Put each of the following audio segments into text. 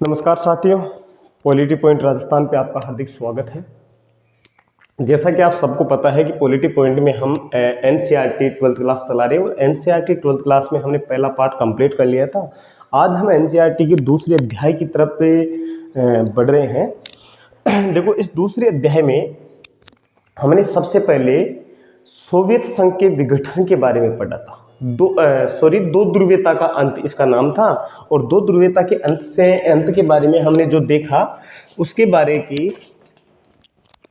नमस्कार साथियों, polity point Rajasthan पे आपका हार्दिक स्वागत है। जैसा कि आप सबको पता है कि पॉलिटी पॉइंट में हम एनसीईआरटी 12th क्लास चला रहे हैं और एनसीईआरटी 12th क्लास में हमने पहला पार्ट कंप्लीट कर लिया था। आज हम एनसीईआरटी के दूसरे अध्याय की तरफ पे बढ़ रहे हैं। देखो, इस दूसरे अध्याय में हमने सबसे पहले सोवियत संघ के विघटन के बारे में पढ़ा था। दो ध्रुवीयता का अंत इसका नाम था और दो ध्रुवीयता के अंत के बारे में हमने जो देखा उसके बारे की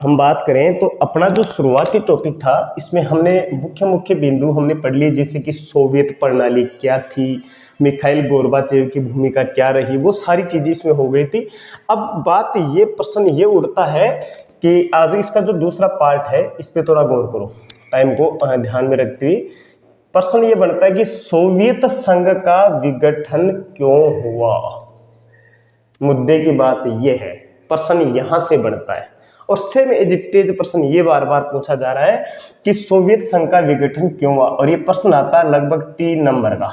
हम बात करें तो अपना जो शुरुआती टॉपिक था इसमें हमने मुख्य बिंदु हमने पढ़ लिए, जैसे कि सोवियत प्रणाली क्या थी, मिखाइल गोर्बाचेव की भूमिका क्या रही, वो सारी चीजें इसमें हो गई थी। अब प्रश्न ये उठता है कि आज इसका जो दूसरा पार्ट है इस पे थोड़ा गौर करो, टाइम को ध्यान में रखते हुए। प्रश्न ये बनता है कि सोवियत संघ का विघटन क्यों हुआ। मुद्दे की बात ये है, प्रश्न यहां से बनता है और सेम एजिटेज प्रश्न ये बार बार पूछा जा रहा है कि सोवियत संघ का विघटन क्यों हुआ, और ये प्रश्न आता है लगभग 3 नंबर का।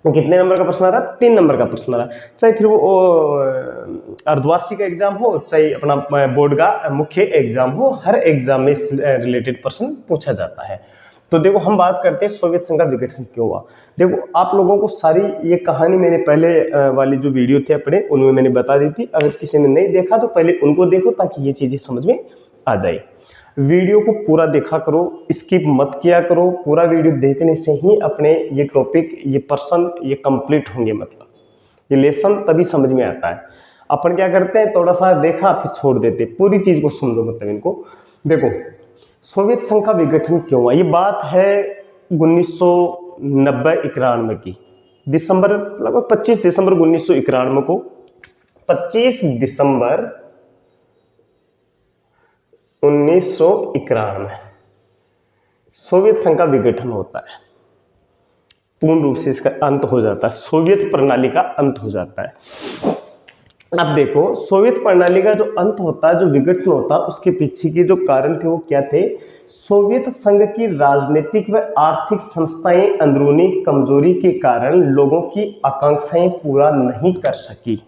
कितने नंबर का प्रश्न आ रहा है? 3 नंबर का प्रश्न आ रहा है। चाहे फिर वो अर्धवार्षिक एग्जाम हो, चाहे अपना बोर्ड का मुख्य एग्जाम हो, हर एग्जाम में रिलेटेड प्रश्न पूछा जाता है। तो देखो, हम बात करते हैं सोवियत संघ का विघटन क्यों हुआ। देखो, आप लोगों को सारी ये कहानी मैंने पहले वाली जो वीडियो थे अपने उनमें मैंने बता दी थी। अगर किसी ने नहीं देखा तो पहले उनको देखो ताकि ये चीजें समझ में आ जाए। वीडियो को पूरा देखा करो, स्किप मत किया करो। पूरा वीडियो देखने से ही अपने ये टॉपिक, ये पर्सन ये कंप्लीट होंगे, मतलब ये लेसन तभी समझ में आता है। अपन क्या करते हैं, थोड़ा सा देखा फिर छोड़ देते, पूरी चीज को समझो। मतलब इनको देखो, सोवियत संघ का विघटन क्यों हुआ, ये बात है 1990-91 की। दिसंबर लगभग 25 दिसंबर 1991 को 25 दिसंबर 1991 सोवियत संघ का विघटन होता है। पूर्ण रूप से इसका अंत हो जाता है, सोवियत प्रणाली का अंत हो जाता है। अब देखो, सोवियत प्रणाली का जो अंत होता है, जो विघटन होता है, उसके पीछे के जो कारण थे वो क्या थे। सोवियत संघ की राजनीतिक व आर्थिक संस्थाएं अंदरूनी कमजोरी के कारण लोगों की आकांक्षाएं पूरा नहीं कर सकी।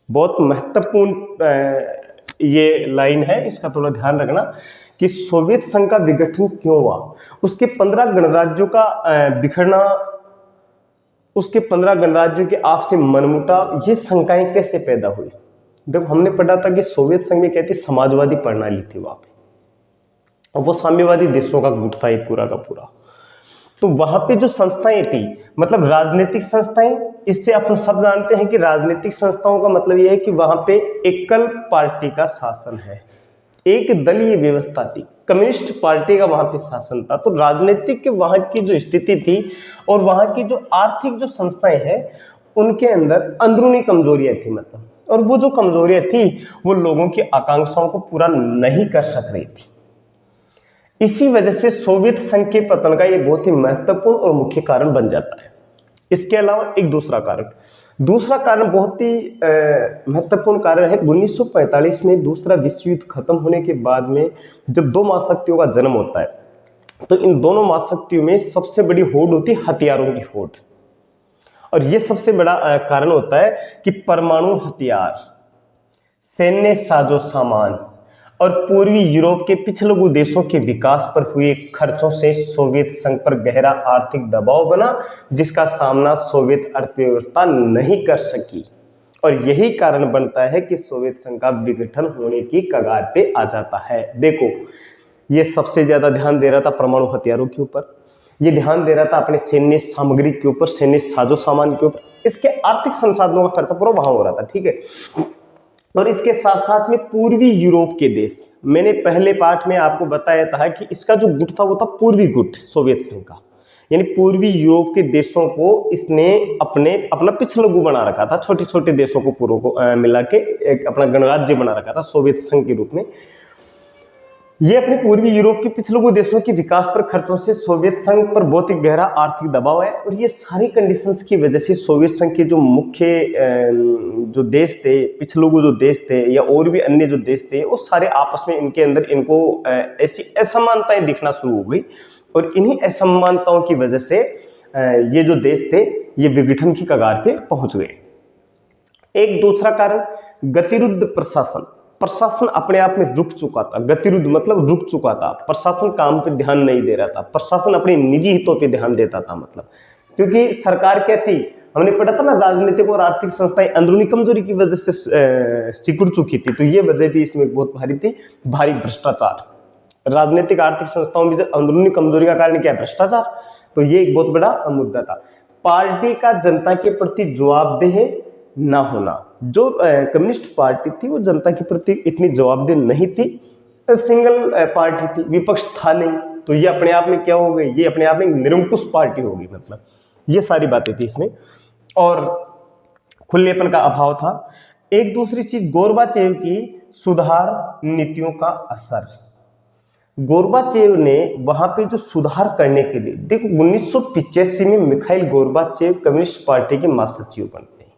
बहुत महत्वपूर्ण ये लाइन है, इसका थोड़ा ध्यान रखना कि सोवियत संघ का विघटन क्यों हुआ। उसके 15 गणराज्यों का बिखरना, उसके 15 गणराज्यों के आपसी मनमुटाव, ये शंकाएं कैसे पैदा हुई। देखो, हमने पढ़ा था कि सोवियत संघ में कहती समाजवादी प्रणाली थी वहां पे, और वो साम्यवादी देशों का गुट था ये पूरा का पूरा। तो वहां पे जो संस्थाएं थी, मतलब राजनीतिक संस्थाएं, इससे अपन सब जानते हैं कि राजनीतिक संस्थाओं का मतलब यह है कि वहां पे एकल पार्टी का शासन है, एक दलीय व्यवस्था थी, कम्युनिस्ट पार्टी का वहां पे शासन था। तो राजनीतिक वहां की जो स्थिति थी और वहां की जो आर्थिक जो संस्थाएं हैं उनके अंदर अंदरूनी कमजोरियां थी, मतलब, और वो जो कमजोरियां थी वो लोगों की आकांक्षाओं को पूरा नहीं कर सक रही थी। इसी वजह से सोवियत संघ के पतन का ये बहुत ही महत्वपूर्ण और मुख्य कारण बन जाता है। इसके अलावा एक दूसरा कारण बहुत ही महत्वपूर्ण कारण है। 1945 में दूसरा विश्व युद्ध खत्म होने के बाद में जब दो महाशक्तियों का जन्म होता है, तो इन दोनों महाशक्तियों में सबसे बड़ी होड़ होती है हथियारों की होड़, और ये सबसे बड़ा कारण होता है कि परमाणु हथियार, सैन्य साजो सामान और पूर्वी यूरोप के पिछलग्गू देशों के विकास पर हुए खर्चों से सोवियत संघ पर गहरा आर्थिक दबाव बना, जिसका सामना सोवियत अर्थव्यवस्था नहीं कर सकी, और यही कारण बनता है कि सोवियत संघ का विघटन होने की कगार पे आ जाता है। देखो, ये सबसे ज्यादा ध्यान दे रहा था परमाणु हथियारों के ऊपर, ये ध्यान दे रहा था अपने सैन्य सामग्री के ऊपर, सैन्य साजो सामान के ऊपर, इसके आर्थिक संसाधनों का खर्चा पूरा वहां हो रहा था, ठीक है। और इसके साथ साथ में पूर्वी यूरोप के देश, मैंने पहले पार्ट में आपको बताया था कि इसका जो गुट था वो था पूर्वी गुट सोवियत संघ का, यानी पूर्वी यूरोप के देशों को इसने अपना पिछलग्गू बना रखा था, छोटे छोटे देशों को पूर्व को मिला के एक अपना गणराज्य बना रखा था सोवियत संघ के रूप में। ये अपने पूर्वी यूरोप के पिछलग्गू देशों के विकास पर खर्चों से सोवियत संघ पर बहुत ही गहरा आर्थिक दबाव है, और ये सारी कंडीशंस की वजह से सोवियत संघ के जो मुख्य जो देश थे, पिछलग्गू जो देश थे या और भी अन्य जो देश थे, वो सारे आपस में इनके अंदर इनको ऐसी असमानताएं दिखना शुरू हो गई, और इन्हीं असमानताओं की वजह से ये जो देश थे ये विघटन की कगार पे पहुंच गए। एक दूसरा कारण गतिरुद्ध प्रशासन, प्रशासन अपने आप में रुक चुका था। गतिरुद्ध मतलब रुक चुका था, प्रशासन काम पे ध्यान नहीं दे रहा था, प्रशासन अपने निजी हितों पे ध्यान देता था। मतलब क्योंकि सरकार क्या थी, हमने पढ़ा था ना, राजनीतिक और आर्थिक संस्थाएं अंदरूनी कमजोरी की वजह से सिकुड़ चुकी थी। तो ये वजह भी इसमें बहुत भारी थी, भारी भ्रष्टाचार। राजनीतिक आर्थिक संस्थाओं में अंदरूनी कमजोरी का कारण क्या है, भ्रष्टाचार। तो ये एक बहुत बड़ा मुद्दा था। पार्टी का जनता के प्रति जवाबदेह ना होना, जो कम्युनिस्ट पार्टी थी वो जनता के प्रति इतनी जवाबदेह नहीं थी, सिंगल पार्टी थी, विपक्ष था नहीं। तो ये अपने आप में क्या हो गई, ये अपने आप में निरंकुश पार्टी होगी। मतलब ये सारी बातें थी इसमें, और खुलेपन का अभाव था। एक दूसरी चीज, गोरबाचेव की सुधार नीतियों का असर। गोरबाचेव ने वहां पे जो सुधार करने के लिए, देखो 1985 में मिखाइल गोरबाचेव कम्युनिस्ट पार्टी के महासचिव बनते हैं।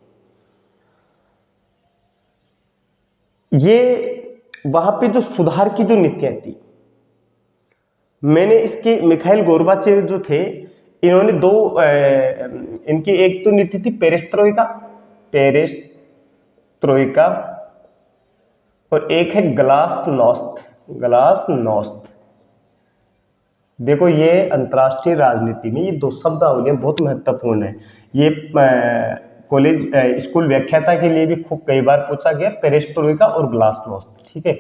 ये वहां पे जो सुधार की जो नीतियां थी, मैंने इसके मिखाइल गोरबाचेव जो थे, इन्होंने दो इनकी एक तो नीति थी पेरेस्ट्रोइका, पेरेस्ट्रोइका, और एक है ग्लासनोस्त, ग्लासनोस्त। देखो ये अंतर्राष्ट्रीय राजनीति में ये दो शब्दावलियां बहुत महत्वपूर्ण है। ये कॉलेज स्कूल व्याख्याता के लिए भी खूब कई बार पूछा गया, पेरेस्ट्रोइका और ग्लासनोस्त। ठीक है,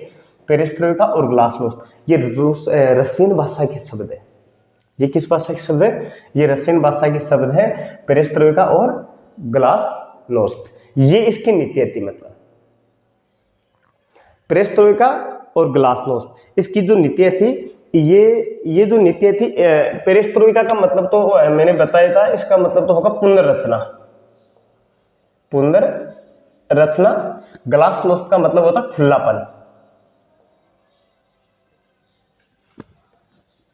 पेरेस्ट्रोइका और ग्लासनोस्त ये रशियन भाषा के शब्द है। ये किस भाषा के शब्द है, ये रशियन भाषा के शब्द है, पेरेस्ट्रोइका और ग्लासनोस्त। ये इसकी नीतियां थी। मतलब पेरेस्ट्रोइका और ग्लासनोस्त इसकी जो नीतियां थी, ये जो नीतियां थी, पेरेस्ट्रोइका का मतलब तो मैंने बताया था, इसका मतलब तो होगा पुनर्रचना, पुनर्रचना। ग्लासनोस्त का मतलब होता खुलापन,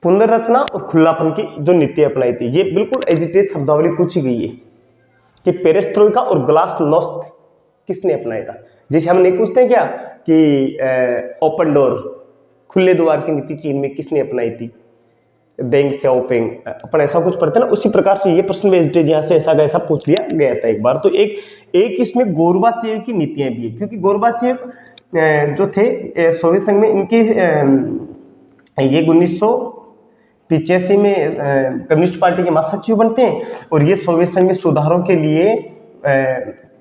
पुनर्रचना और खुलापन की जो नीति अपनाई थी। ये बिल्कुल एजिटेट शब्दावली पूछी गई है कि पेरेस्ट्रोइका और ग्लासनोस्त किसने अपनाया था। जैसे हम नहीं पूछते क्या कि ओपन डोर, खुले द्वार की नीति चीन में किसने अपनाई थी, डेंग श्याओपिंग, अपन ऐसा कुछ पढ़ते ना, उसी प्रकार से ये प्रश्न वेजिटेज यहाँ से ऐसा का ऐसा पूछ लिया गया था एक बार। तो एक इसमें गोरबाचेव की नीतियां भी है, क्योंकि गोरबाचेव जो थे सोवियत संघ में, इनकी ये 1985 में कम्युनिस्ट पार्टी के महासचिव बनते हैं, और ये सोवियत संघ में सुधारों के लिए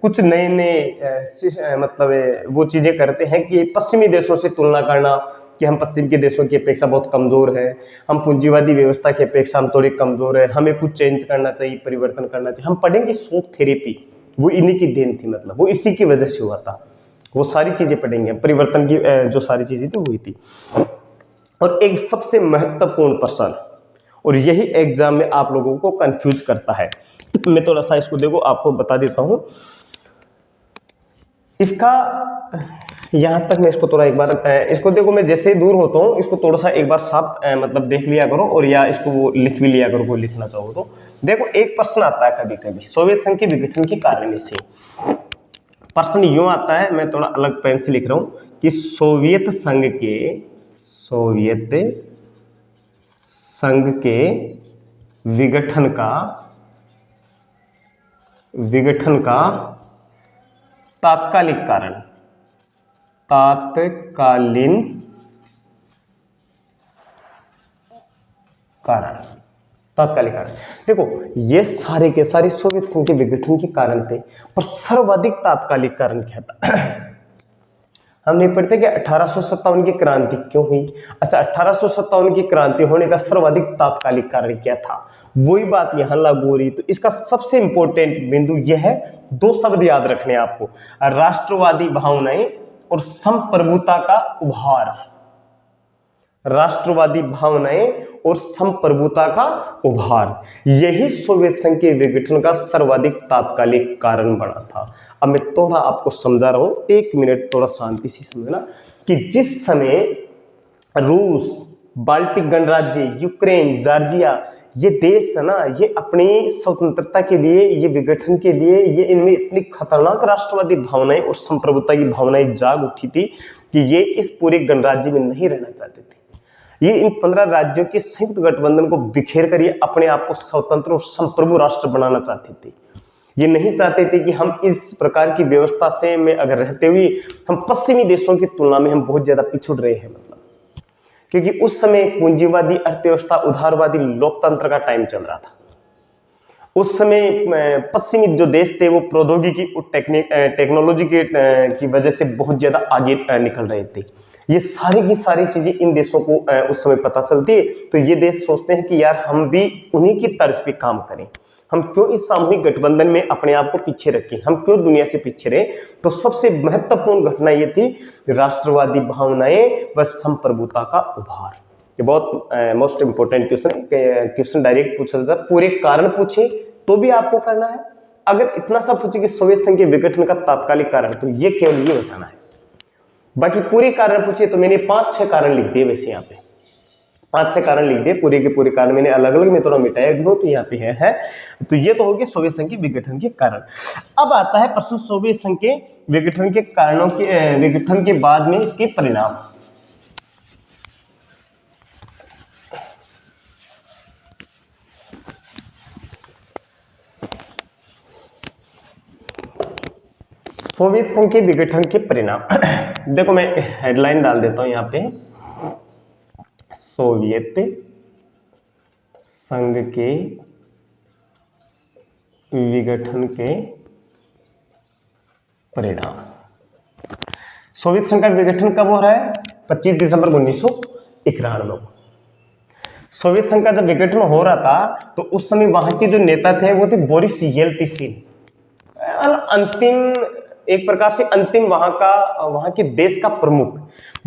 कुछ नए नए मतलब वो चीजें करते हैं कि पश्चिमी देशों से तुलना करना कि हम पश्चिम के देशों की अपेक्षा बहुत कमजोर है, हम पूंजीवादी व्यवस्था की अपेक्षा हम थोड़े कमजोर है, हमें कुछ चेंज करना चाहिए, परिवर्तन करना चाहिए। हम पढ़ेंगे शॉक थेरेपी, वो इन्हीं की देन थी। मतलब वो इसी की वजह से हुआ था, वो सारी चीजें पढ़ेंगे, परिवर्तन की जो सारी चीजें थी हुई थी। और एक सबसे महत्वपूर्ण प्रश्न, और यही एग्जाम में आप लोगों को कंफ्यूज करता है, मैं थोड़ा सा इसको देखो आपको बता देता हूं। इसका यहां तक मैं इसको थोड़ा एक बार इसको देखो, मैं जैसे ही दूर होता हूं इसको थोड़ा सा एक बार साफ मतलब देख लिया करो, और या इसको वो लिख भी लिया करो, वो लिखना चाहो तो। देखो एक प्रश्न आता है कभी कभी सोवियत संघ के विघटन के कारण से, प्रश्न यूं आता है, मैं थोड़ा अलग पेन से लिख रहा हूं कि सोवियत संघ के विघटन का तात्कालिक कारण। देखो ये सारे के सारे सोवियत संघ के विघटन के कारण थे, पर सर्वाधिक तात्कालिक कारण क्या था हम नहीं पढ़ते कि 1857 की क्रांति क्यों हुई। अच्छा, 1857 की क्रांति होने का सर्वाधिक तात्कालिक कारण क्या था, वही बात यहां लागू हो रही। तो इसका सबसे इंपॉर्टेंट बिंदु यह है, दो शब्द याद रखने आपको, राष्ट्रवादी भावनाएं और संप्रभुता का उभार। राष्ट्रवादी भावनाएं और संप्रभुता का उभार, यही सोवियत संघ के विघटन का सर्वाधिक तात्कालिक कारण बना था। अब मैं थोड़ा आपको समझा रहा हूं, एक मिनट थोड़ा शांति से समझना कि जिस समय रूस, बाल्टिक गणराज्य, यूक्रेन, जॉर्जिया, ये देश है ना, ये अपनी स्वतंत्रता के लिए, ये विघटन के लिए, ये इनमें इतनी खतरनाक राष्ट्रवादी भावनाएं और संप्रभुता की भावनाएं जाग उठी थी कि ये इस पूरे गणराज्य में नहीं रहना चाहते थे। ये इन 15 राज्यों के संयुक्त गठबंधन को बिखेर कर ये अपने आप को स्वतंत्र और संप्रभु राष्ट्र बनाना चाहते थे। ये नहीं चाहते थे कि हम इस प्रकार की व्यवस्था से में अगर रहते हुए हम पश्चिमी देशों की तुलना में हम बहुत ज्यादा पिछड़ रहे हैं, मतलब क्योंकि उस समय पूंजीवादी अर्थव्यवस्था, उदारवादी लोकतंत्र का टाइम चल रहा था। उस समय पश्चिमी जो देश थे वो प्रौद्योगिकी टेक्नोलॉजी की वजह से बहुत ज्यादा आगे निकल रहे थे। ये सारी की सारी चीजें इन देशों को उस समय पता चलती है, तो ये देश सोचते हैं कि यार हम भी उन्हीं की तर्ज पे काम करें, हम क्यों इस सामूहिक गठबंधन में अपने आप को पीछे रखें, हम क्यों दुनिया से पीछे रहे। तो सबसे महत्वपूर्ण घटना ये थी राष्ट्रवादी भावनाएं व संप्रभुता का उभार। ये बहुत मोस्ट इंपोर्टेंट क्वेश्चन डायरेक्ट पूछा जाता है। पूरे कारण पूछे तो भी आपको करना है, अगर इतना सा पूछे कि सोवियत संघ के विघटन का तात्कालिक कारण, तो ये केवल ये बताना है। बाकी पूरे कारण पूछे तो मैंने 5-6 कारण लिख दिए, वैसे यहाँ पे 5-6 कारण लिख दिए, पूरे के पूरे कारण मैंने अलग अलग में थोड़ा मिटाया भी हो, तो यहाँ पे है। तो ये तो हो गया सोवियत संघ के विघटन के कारण। अब आता है प्रश्न सोवियत संघ के विघटन के कारणों के विघटन के बाद में इसके परिणाम। सोवियत संघ के विघटन के परिणाम देखो मैं हेडलाइन डाल देता हूं यहां पे, सोवियत संघ के विघटन के परिणाम। सोवियत संघ का विघटन कब हो रहा है? 25 दिसंबर 1991। सोवियत संघ का जब विघटन हो रहा था तो उस समय वहां के जो नेता थे वो थे बोरिस येल्त्सिन। अंतिम, एक प्रकार से अंतिम वहां के देश का प्रमुख।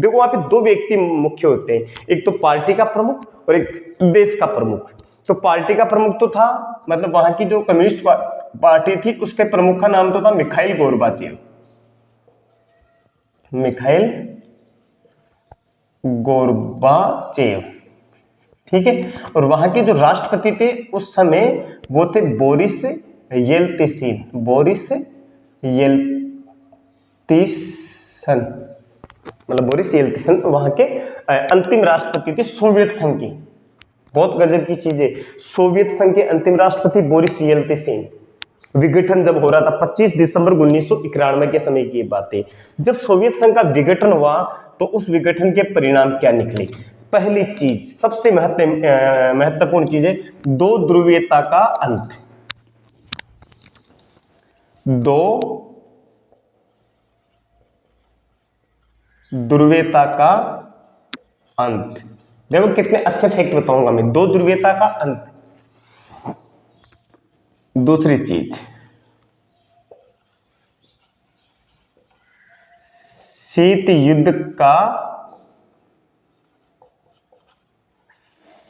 देखो वहां पे 2 व्यक्ति मुख्य होते हैं, एक तो पार्टी का प्रमुख और एक देश का प्रमुख। तो पार्टी का प्रमुख तो था, मतलब वहां की जो कम्युनिस्ट पार्टी थी उसके प्रमुख का नाम तो था मिखाइल गोर्बाचेव। मिखाइल गोर्बाचेव, ठीक है। और वहां के जो राष्ट्रपति थे उस समय वो थे बोरिस येल्त्सिन। बोरिस येल्त्सिन, मतलब बोरिस येल्त्सिन वहां के अंतिम राष्ट्रपति थे सोवियत संघ की। बहुत गजब की चीज है, सोवियत संघ के अंतिम राष्ट्रपति बोरिस येल्त्सिन। विघटन जब हो रहा था 25 दिसंबर 1991 के समय की बात है। जब सोवियत संघ का विघटन हुआ तो उस विघटन के परिणाम क्या निकले? पहली चीज, सबसे महत्वपूर्ण चीज है 2 ध्रुवीयता का अंत। 2 ध्रुवीयता का अंत। देखो कितने अच्छे फैक्ट बताऊंगा मैं, 2 ध्रुवीयता का अंत। दूसरी चीज, शीत युद्ध का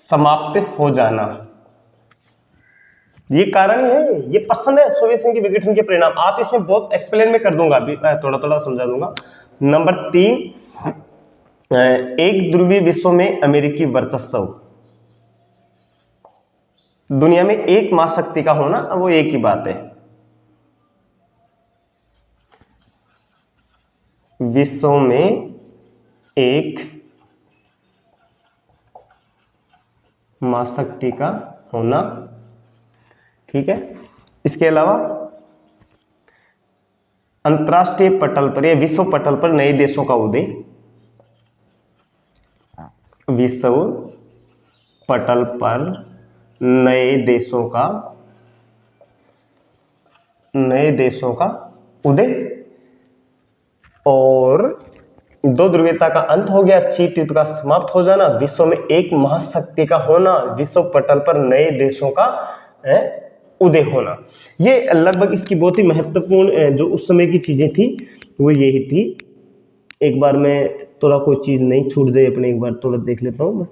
समाप्त हो जाना। ये कारण है, ये पसंद है सोवियत संघ के विघटन के परिणाम। आप इसमें बहुत एक्सप्लेन में कर दूंगा, अभी थोड़ा थोड़ा समझा दूंगा। नंबर 3, एक ध्रुवीय विश्व में अमेरिकी वर्चस्व। दुनिया में एक महाशक्ति का होना वो एक ही बात है। विश्व में एक महाशक्ति का होना, ठीक है। इसके अलावा अंतरराष्ट्रीय पटल पर या विश्व पटल पर नए देशों का उदय। विश्व पटल पर नए देशों का उदय। और 2 ध्रुवीयता का अंत हो गया, शीत युद्ध का समाप्त हो जाना, विश्व में एक महाशक्ति का होना, विश्व पटल पर नए देशों का उदय होना। ये लगभग इसकी बहुत ही महत्वपूर्ण जो उस समय की चीजें थी वो यही थी। एक बार मैं थोड़ा कोई चीज नहीं छूट जाए अपने, एक बार थोड़ा देख लेता हूं,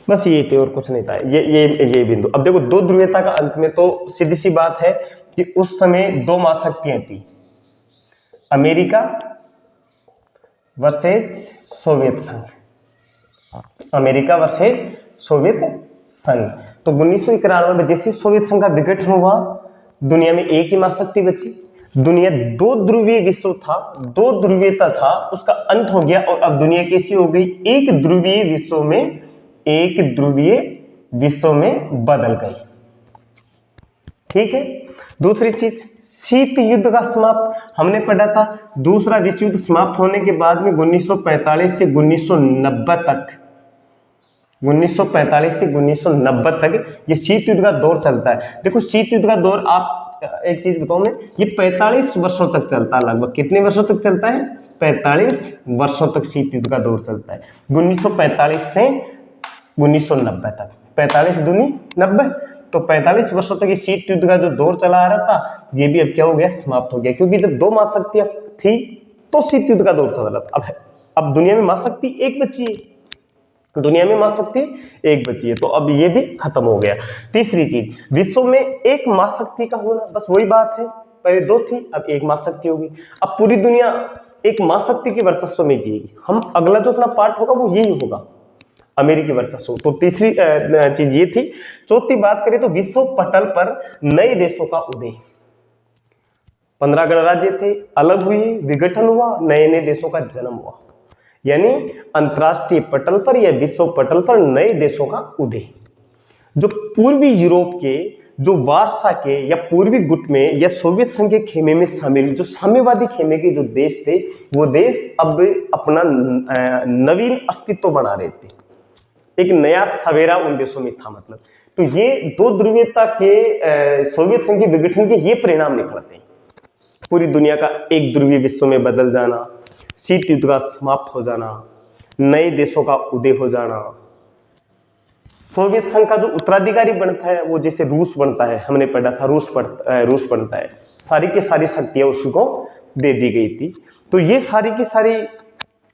बस ये थे और कुछ नहीं था। ये बिंदु। अब देखो 2 ध्रुवीयता का अंत में तो सीधी सी बात है कि उस समय 2 महाशक्तियां थी, अमेरिका वर्सेज सोवियत संघ। अमेरिका वर्सेज सोवियत संघ। तो 1991 में जैसे सोवियत संघ का विघटन हुआ, दुनिया में एक ही महाशक्ति बची। दुनिया 2 ध्रुवीय विश्व था, 2 ध्रुवीयता था, उसका अंत हो गया और अब दुनिया कैसी हो गई? एक ध्रुवीय विश्व में बदल गई। ठीक है। दूसरी चीज, शीत युद्ध का समाप्त, हमने पढ़ा था दूसरा विश्व युद्ध समाप्त होने के बाद में 1945 से 1990 तक, 1945 से 1990 तक ये शीत युद्ध का दौर चलता है। देखो शीत युद्ध का दौर, आप एक चीज बताऊं मैं, ये 45 वर्षों तक चलता है। लगभग कितने वर्षों तक चलता है? 45 वर्षों तक शीत युद्ध का दौर चलता है, 1945 से 1990 तक। 45 दूनी 90, तो 45 वर्षों तक ये शीत युद्ध का जो दौर चला आ रहा था, ये भी अब क्या हो गया? समाप्त हो गया। क्योंकि जब दो महाशक्तियां थी तो शीत युद्ध का दौर चल रहा था। अब दुनिया में महाशक्ति एक बची है, दुनिया में महाशक्ति एक बची है, तो अब ये भी खत्म हो गया। तीसरी चीज, विश्व में एक महाशक्ति का होना, बस वही बात है, पहले दो थी अब एक महाशक्ति होगी। अब पूरी दुनिया एक महाशक्ति के वर्चस्व में जिएगी। हम अगला जो अपना पार्ट होगा वो यही होगा, अमेरिकी वर्चस्व। तो तीसरी चीज ये थी। चौथी बात करें तो विश्व पटल पर नए देशों का उदय, 15 गणराज्य थे, अलग हुए, विघटन हुआ, नए नए देशों का जन्म हुआ। यानी अंतरराष्ट्रीय पटल पर या विश्व पटल पर नए देशों का उदय। जो पूर्वी यूरोप के, जो वारसा के या पूर्वी गुट में या सोवियत संघ के खेमे में शामिल, जो साम्यवादी खेमे के जो देश थे, वो देश अब अपना नवीन अस्तित्व बना रहे थे। एक नया सवेरा उन देशों में था। मतलब तो ये दो ध्रुवीयता के सोवियत संघ के विघटन के ये परिणाम निकलते हैं। पूरी दुनिया का एक ध्रुवीय विश्व में बदल जाना, शीत युद्ध का समाप्त हो जाना, नए देशों का उदय हो जाना, सोवियत संघ का जो उत्तराधिकारी बनता है वो जैसे रूस बनता है, हमने पढ़ा था रूस बनता है, सारी की सारी शक्तियां उसको दे दी गई थी। तो ये सारी की सारी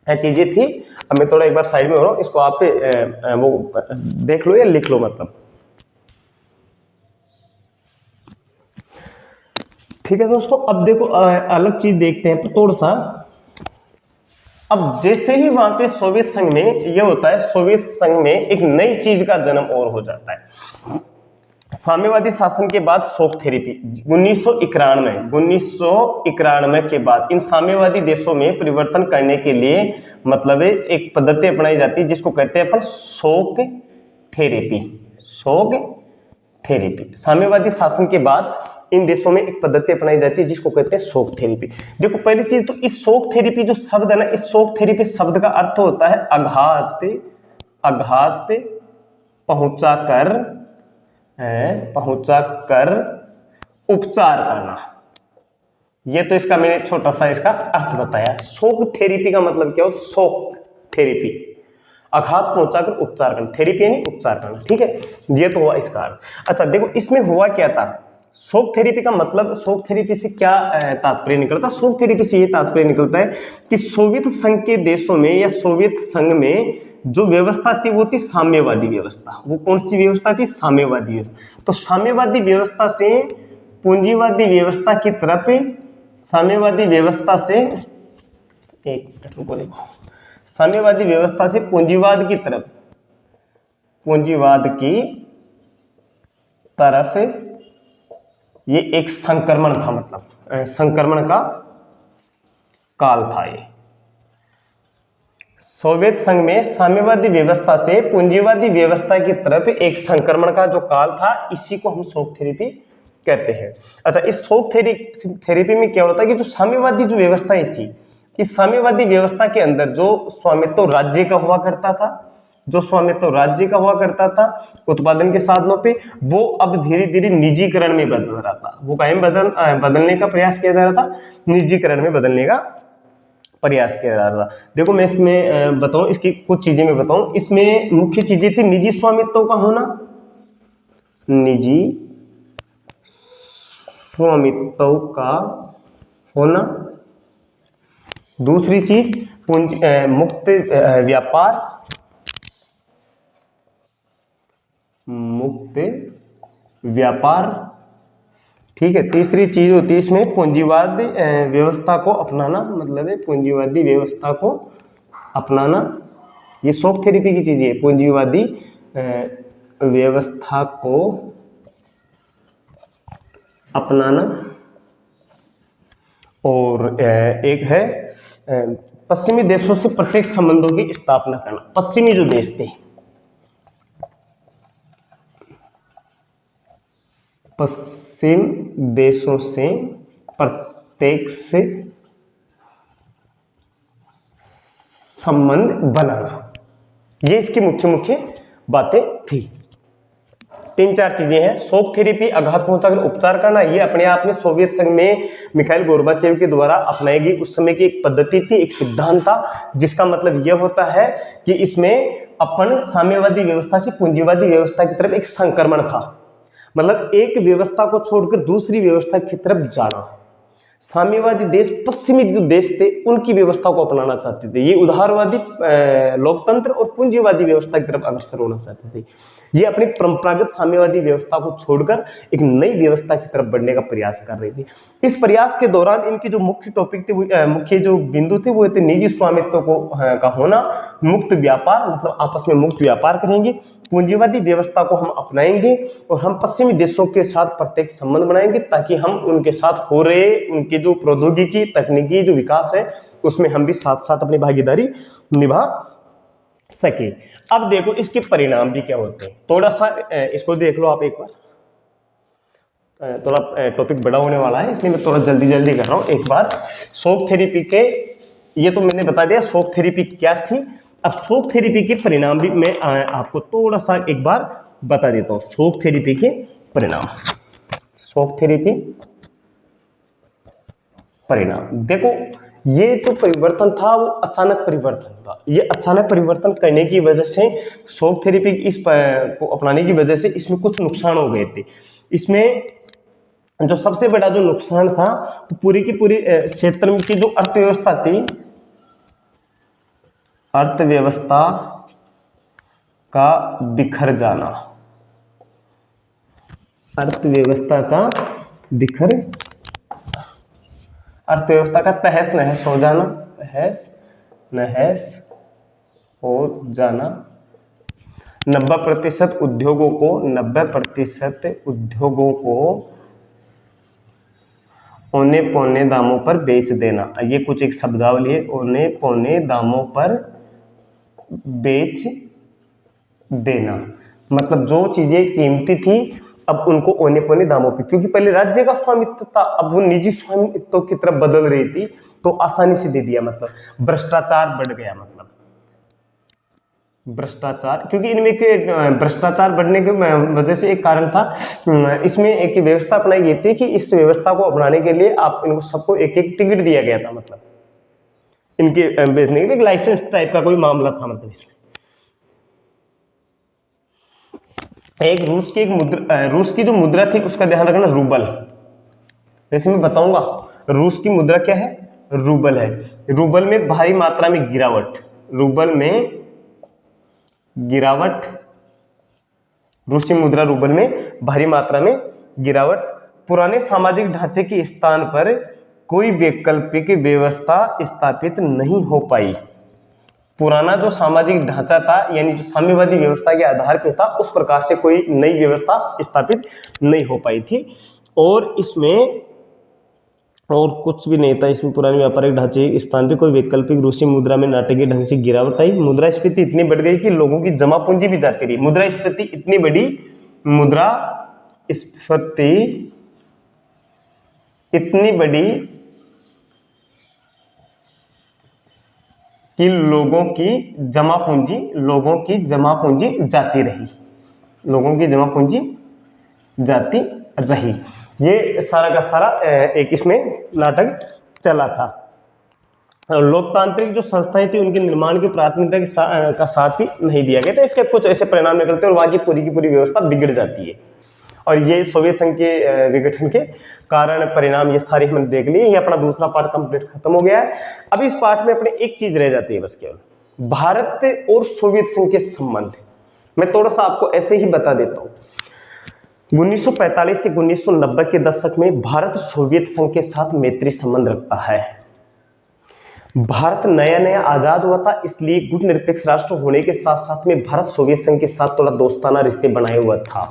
चीजें थी। अब मैं थोड़ा एक बार साइड में हो रहा हूं, इसको आप वो देख लो या लिख लो। मतलब ठीक है दोस्तों, अब देखो अलग चीज देखते हैं थोड़ा सा। अब जैसे ही वहां पे सोवियत संघ में ये होता है, सोवियत संघ में एक नई चीज का जन्म और हो जाता है। साम्यवादी शासन के बाद शॉक थेरेपी 1991 के बाद इन साम्यवादी देशों में परिवर्तन करने के लिए मतलब एक पद्धति अपनाई जाती है जिसको कहते हैं अपन शॉक थेरेपी। शॉक थेरेपी, साम्यवादी शासन के बाद इन देशों में एक पद्धति अपनाई जाती है जिसको कहते हैं शॉक थेरेपी। देखो पहली चीज तो इस शॉक थेरेपी जो शब्द है ना, इस शॉक थेरेपी शब्द का अर्थ होता है आघात पहुंचा कर उपचार करना। ये तो इसका मैंने छोटा सा इसका अर्थ बताया। शॉक थेरेपी का मतलब क्या होता है? शॉक थेरेपी, आघात पहुंचाकर उपचार करना, थेरेपी यानी उपचार करना। ठीक है, ये तो हुआ इसका अर्थ। अच्छा देखो इसमें हुआ क्या था। शॉक थेरेपी का मतलब, शॉक थेरेपी से क्या तात्पर्य निकलता है? शॉक थेरेपी से ये तात्पर्य निकलता है कि सोवियत संघ के देशों में या सोवियत संघ में जो व्यवस्था थी वो थी साम्यवादी व्यवस्था। वो कौन सी व्यवस्था थी? साम्यवादी व्यवस्था। तो साम्यवादी व्यवस्था से पूंजीवादी व्यवस्था की तरफ, साम्यवादी व्यवस्था से एक मिनट रुको, देखो साम्यवादी व्यवस्था से पूंजीवाद की तरफ, पूंजीवाद की तरफ ये एक संक्रमण था। मतलब संक्रमण का काल था ये। सोवियत संघ में साम्यवादी व्यवस्था से पूंजीवादी व्यवस्था की तरफ एक संक्रमण का जो काल था, इसी को हम शॉक थेरेपी कहते हैं। अच्छा इस शॉक थेरेपी में क्या होता है कि जो साम्यवादी जो व्यवस्थाएं थी, इस साम्यवादी व्यवस्था के अंदर जो स्वामित्व राज्य का हुआ करता था, जो स्वामित्व राज्य का हुआ करता था उत्पादन के साधनों पे, वो अब धीरे धीरे निजीकरण में बदल रहा था। वो कहीं बदलने का प्रयास किया जा रहा था, निजीकरण में बदलने का प्रयास किया जा रहा था। देखो मैं इसमें बताऊं, इसकी कुछ चीजें मैं बताऊं। इसमें मुख्य चीजें थी निजी स्वामित्व का होना, निजी स्वामित्व का होना। दूसरी चीज मुक्त व्यापार, मुक्त व्यापार। ठीक है, तीसरी चीज होती है इसमें पूंजीवादी व्यवस्था को अपनाना, मतलब है पूंजीवादी व्यवस्था को अपनाना। ये शॉक थेरेपी की चीज है, पूंजीवादी व्यवस्था को अपनाना। और एक है पश्चिमी देशों से प्रत्यक्ष संबंधों की स्थापना करना। पश्चिमी जो देश थे, पश्चिम देशों से प्रत्येक से संबंध बनाना, ये इसकी मुख्य मुख्य बातें थी। 3-4 चीजें हैं। शॉक थेरेपी, आघात पहुंचाकर उपचार करना, ये अपने आप में सोवियत संघ में मिखाइल गोर्बाचेव के द्वारा अपनाई गई उस समय की एक पद्धति थी, एक सिद्धांत था, जिसका मतलब यह होता है कि इसमें अपन साम्यवादी व्यवस्था से पूंजीवादी व्यवस्था की तरफ एक संक्रमण था, मतलब एक व्यवस्था को छोड़कर दूसरी व्यवस्था की तरफ जाना। साम्यवादी देश, पश्चिमी जो देश थे, उनकी व्यवस्था को अपनाना चाहते थे, ये उदारवादी लोकतंत्र और पूंजीवादी व्यवस्था की तरफ अग्रसर होना चाहते थे। ये अपनी परंपरागत साम्यवादी व्यवस्था को छोड़कर एक नई व्यवस्था की तरफ बढ़ने का प्रयास कर रही थी। इस प्रयास के दौरान इनकी जो मुख्य टॉपिक थे, मुख्य जो बिंदु थे, वो थे निजी स्वामित्व का होना, मुक्त व्यापार, मतलब आपस में मुक्त व्यापार करेंगे, पूंजीवादी व्यवस्था को हम अपनाएंगे और हम पश्चिमी देशों के साथ प्रत्येक संबंध बनाएंगे ताकि हम उनके साथ हो रहे उनके जो प्रौद्योगिकी तकनीकी जो विकास है उसमें हम भी साथ साथ अपनी भागीदारी निभा सके। अब देखो इसके परिणाम भी क्या होते हैं, थोड़ा सा इसको देख लो आप एक बार, थोड़ा टॉपिक बड़ा होने वाला है इसलिए मैं थोड़ा जल्दी जल्दी कर रहा हूं। एक बार शॉक थेरेपी के, ये तो मैंने बता दिया शॉक थेरेपी क्या थी, अब शॉक थेरेपी के परिणाम भी मैं आपको थोड़ा सा एक बार बता देता हूं। शॉक थेरेपी के परिणाम, शॉक थेरेपी परिणाम, देखो ये जो परिवर्तन था वो अचानक परिवर्तन था। ये अचानक परिवर्तन करने की वजह से, शॉक थेरेपी इस को अपनाने की वजह से इसमें कुछ नुकसान हो गए थे। इसमें जो सबसे बड़ा जो नुकसान था वो पूरी की पूरी क्षेत्र की जो अर्थव्यवस्था थी, अर्थव्यवस्था का बिखर जाना, अर्थव्यवस्था का बिखर, अर्थव्यवस्था का तहस नहस हो जाना, तहस नहस हो जाना। 90% उद्योगों को, 90% उद्योगों को औने पौने दामों पर बेच देना, ये कुछ एक शब्दावली है, औने पौने दामों पर बेच देना, मतलब जो चीजें कीमती थी अब उनको औने पौने दामों पे, क्योंकि पहले राज्य का स्वामित्व था अब वो निजी स्वामित्व की तरफ बदल रही थी तो आसानी से दे दिया, मतलब भ्रष्टाचार बढ़ गया, मतलब भ्रष्टाचार, क्योंकि इनमें के भ्रष्टाचार बढ़ने की वजह से एक कारण था, इसमें एक व्यवस्था अपनाई गई थी कि इस व्यवस्था को अपनाने के लिए आप इनको सबको एक एक टिकट दिया गया था, मतलब इनके बेचने के लिए लाइसेंस टाइप का कोई मामला था, मतलब इसमें एक रूस की एक मुद्रा, रूस की जो मुद्रा थी उसका ध्यान रखना, रूबल, जैसे मैं बताऊंगा रूस की मुद्रा क्या है, रूबल है। रूबल में भारी मात्रा में गिरावट, रूबल में गिरावट, रूसी मुद्रा रूबल में भारी मात्रा में गिरावट। पुराने सामाजिक ढांचे के स्थान पर कोई वैकल्पिक व्यवस्था स्थापित नहीं हो पाई। पुराना जो सामाजिक ढांचा था यानी जो साम्यवादी व्यवस्था के आधार पर था उस प्रकार से कोई नई व्यवस्था स्थापित नहीं हो पाई थी, और इसमें और कुछ भी नहीं था। इसमें पुराने व्यापारिक ढांचे के स्थान पे कोई वैकल्पिक रूसी मुद्रा में नाटकीय ढंग से गिरावट आई। मुद्रास्फीति इतनी बढ़ गई कि लोगों की जमा पूंजी भी जाती रही। मुद्रास्फीति इतनी बड़ी, मुद्रास्फीति इतनी बड़ी कि लोगों की जमा पूंजी जाती रही, लोगों की जमा पूंजी जाती रही। ये सारा का सारा एक इसमें नाटक चला था। लोकतांत्रिक जो संस्थाएं थी उनके निर्माण की प्राथमिकता का साथ भी नहीं दिया गया था। इसके कुछ ऐसे परिणाम निकलते हैं और वहां की पूरी व्यवस्था बिगड़ जाती है, और ये सोवियत संघ के विघटन के कारण परिणाम ये सारे हमने देख लिए। ये अपना दूसरा पार्ट कंप्लीट खत्म हो गया है। अब इस पार्ट में अपने एक चीज रह जाती है बस, केवल भारत और सोवियत संघ के संबंध। मैं थोड़ा सा आपको ऐसे ही बता देता हूं। 1945 से 1990 के दशक में भारत सोवियत संघ के साथ मैत्री संबंध रखता है। भारत नया नया आजाद हुआ था, इसलिए गुटनिरपेक्ष राष्ट्र होने के साथ साथ में भारत सोवियत संघ के साथ थोड़ा दोस्ताना रिश्ते बनाए हुआ था।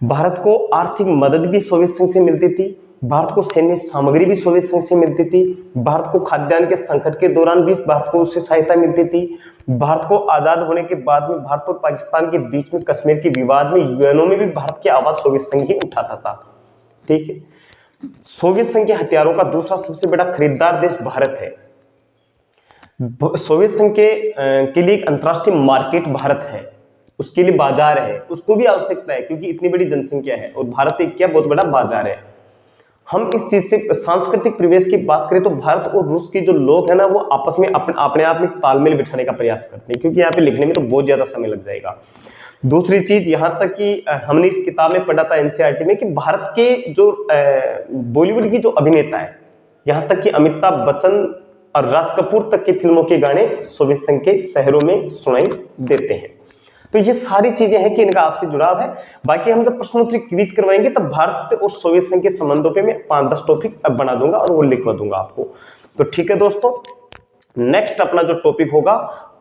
भारत को आर्थिक मदद भी सोवियत संघ से मिलती थी, भारत को सैन्य सामग्री भी सोवियत संघ से मिलती थी, भारत को खाद्यान्न के संकट के दौरान भी भारत को उससे सहायता मिलती थी। भारत को आजाद होने के बाद में भारत और पाकिस्तान के बीच में कश्मीर के विवाद में यूएनओ में भी भारत की आवाज सोवियत संघ ही उठाता था। ठीक है। सोवियत संघ के हथियारों का दूसरा सबसे बड़ा खरीदार देश भारत है। सोवियत संघ के लिए एक अंतर्राष्ट्रीय मार्केट भारत है, उसके लिए बाजार है, उसको भी आवश्यकता है क्योंकि इतनी बड़ी जनसंख्या है और भारत एक क्या बहुत बड़ा बाजार है। हम इस चीज से सांस्कृतिक परिवेश की बात करें तो भारत और रूस के जो लोग हैं ना वो आपस में अपने आप में तालमेल बिठाने का प्रयास करते हैं, क्योंकि यहाँ पे लिखने में तो बहुत ज्यादा समय लग जाएगा। दूसरी चीज यहाँ तक कि हमने इस किताब में पढ़ा था एनसीईआरटी में कि भारत के जो बॉलीवुड की जो अभिनेता है, यहाँ तक कि अमिताभ बच्चन और राज कपूर तक की फिल्मों के गाने सोवियत संघ के शहरों में सुनाई देते हैं। तो ये सारी चीजें हैं कि इनका आपसे जुड़ाव है। बाकी हम जब प्रश्नोत्तरी क्विज करवाएंगे तब भारत और सोवियत संघ के संबंधों पे मैं 5-10 टॉपिक बना दूंगा और वो लिखवा दूंगा आपको। तो ठीक है दोस्तों, नेक्स्ट अपना जो टॉपिक होगा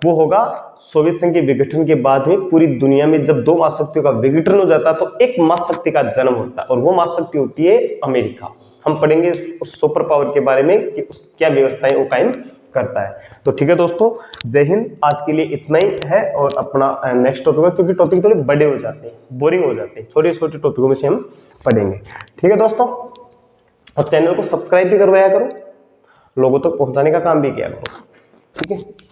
वो होगा सोवियत संघ के विघटन के बाद में पूरी दुनिया में जब दो महाशक्तियों का विघटन हो जाता है तो एक महाशक्ति का जन्म होता है और वो महाशक्ति होती है अमेरिका। हम पढ़ेंगे उस सुपर पावर के बारे में कि उस क्या व्यवस्थाएं वो कायम करता है। तो ठीक है दोस्तों, जय हिंद। आज के लिए इतना ही है और अपना नेक्स्ट टॉपिक है, क्योंकि टॉपिक थोड़े बड़े हो जाते हैं, बोरिंग हो जाते हैं, छोटे छोटे टॉपिकों में से हम पढ़ेंगे। ठीक है दोस्तों, और चैनल को सब्सक्राइब भी करवाया करो, लोगों तक पहुंचाने का काम भी किया करो। ठीक है।